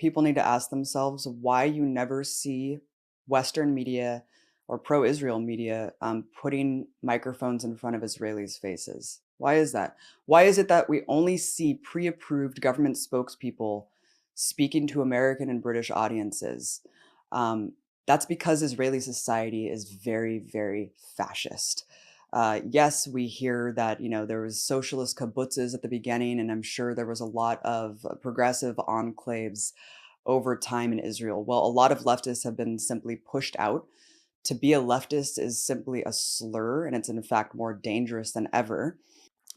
people need to ask themselves why you never see Western media or pro-Israel media putting microphones in front of Israelis' faces. Why is that? Why is it that we only see pre-approved government spokespeople speaking to American and British audiences? That's because Israeli society is very, very fascist. Yes, we hear that, there was socialist kibbutzes at the beginning, and I'm sure there was a lot of progressive enclaves over time in Israel. Well, a lot of leftists have been simply pushed out. To be a leftist is simply a slur, and it's in fact more dangerous than ever.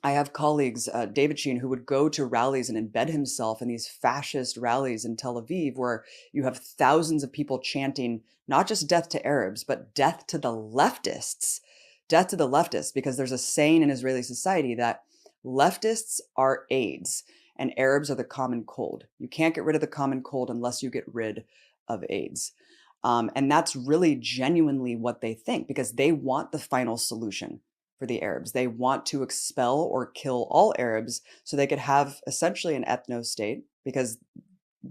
I have colleagues, David Sheen, who would go to rallies and embed himself in these fascist rallies in Tel Aviv, where you have thousands of people chanting not just death to Arabs, but death to the leftists. Death to the leftists, because there's a saying in Israeli society that leftists are AIDS and Arabs are the common cold. You can't get rid of the common cold unless you get rid of AIDS. And that's really genuinely what they think, because they want the final solution for the Arabs. They want to expel or kill all Arabs so they could have essentially an ethno-state, because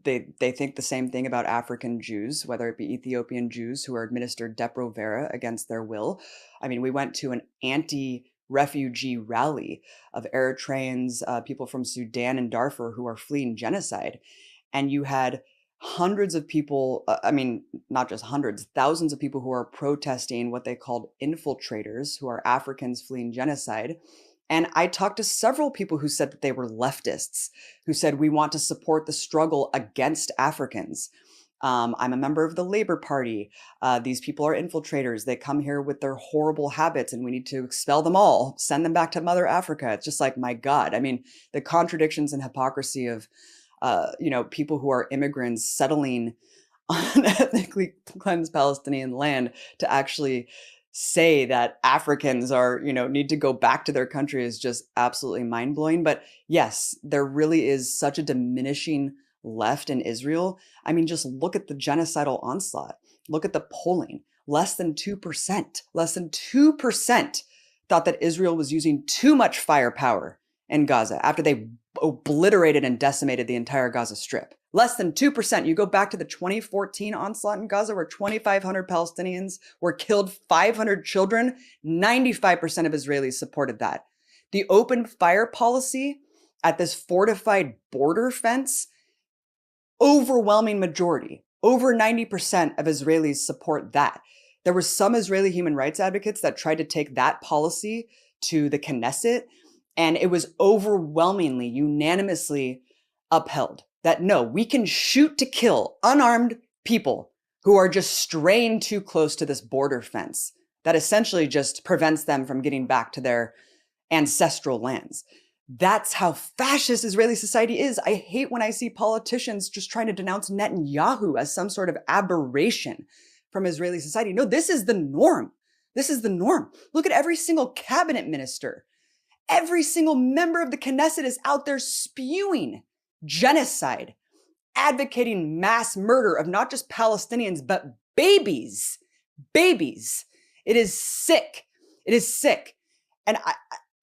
they think the same thing about African Jews, whether it be Ethiopian Jews who are administered Depo-Provera against their will. I mean, we went to an anti-refugee rally of Eritreans, people from Sudan and Darfur who are fleeing genocide. And you had hundreds of people, not just hundreds, thousands of people who are protesting what they called infiltrators, who are Africans fleeing genocide. And I talked to several people who said that they were leftists, who said, we want to support the struggle against Africans. I'm a member of the Labor Party. These people are infiltrators. They come here with their horrible habits and we need to expel them all, send them back to Mother Africa. It's just like, my God. I mean, the contradictions and hypocrisy of people who are immigrants settling on ethnically cleansed Palestinian land to actually say that Africans are, need to go back to their country is just absolutely mind-blowing. But yes, there really is such a diminishing left in Israel. I mean, just look at the genocidal onslaught. Look at the polling. Less than 2% thought that Israel was using too much firepower in Gaza after they obliterated and decimated the entire Gaza Strip. Less than 2%. You go back to the 2014 onslaught in Gaza where 2,500 Palestinians were killed, 500 children. 95% of Israelis supported that. The open fire policy at this fortified border fence, overwhelming majority, over 90% of Israelis support that. There were some Israeli human rights advocates that tried to take that policy to the Knesset, and it was overwhelmingly, unanimously upheld that no, we can shoot to kill unarmed people who are just straying too close to this border fence that essentially just prevents them from getting back to their ancestral lands. That's how fascist Israeli society is. I hate when I see politicians just trying to denounce Netanyahu as some sort of aberration from Israeli society. No, this is the norm. This is the norm. Look at every single cabinet minister. Every single member of the Knesset is out there spewing genocide, advocating mass murder of not just Palestinians, but babies. Babies. It is sick. It is sick. And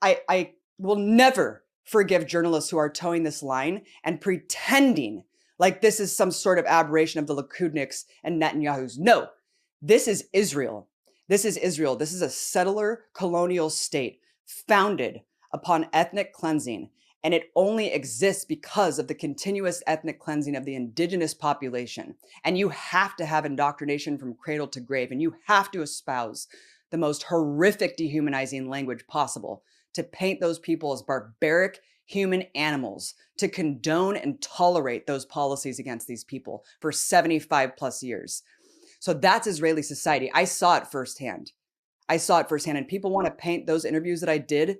I will never forgive journalists who are towing this line and pretending like this is some sort of aberration of the Likudniks and Netanyahu's. No, this is Israel. This is Israel. This is a settler colonial state founded upon ethnic cleansing. And it only exists because of the continuous ethnic cleansing of the indigenous population. And you have to have indoctrination from cradle to grave. And you have to espouse the most horrific dehumanizing language possible to paint those people as barbaric human animals, to condone and tolerate those policies against these people for 75 plus years. So that's Israeli society. I saw it firsthand. And people want to paint those interviews that I did.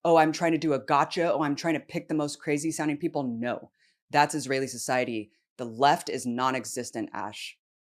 Oh, I'm trying to do a gotcha. Oh, I'm trying to pick the most crazy sounding people. No, that's Israeli society. The left is non-existent, Ash.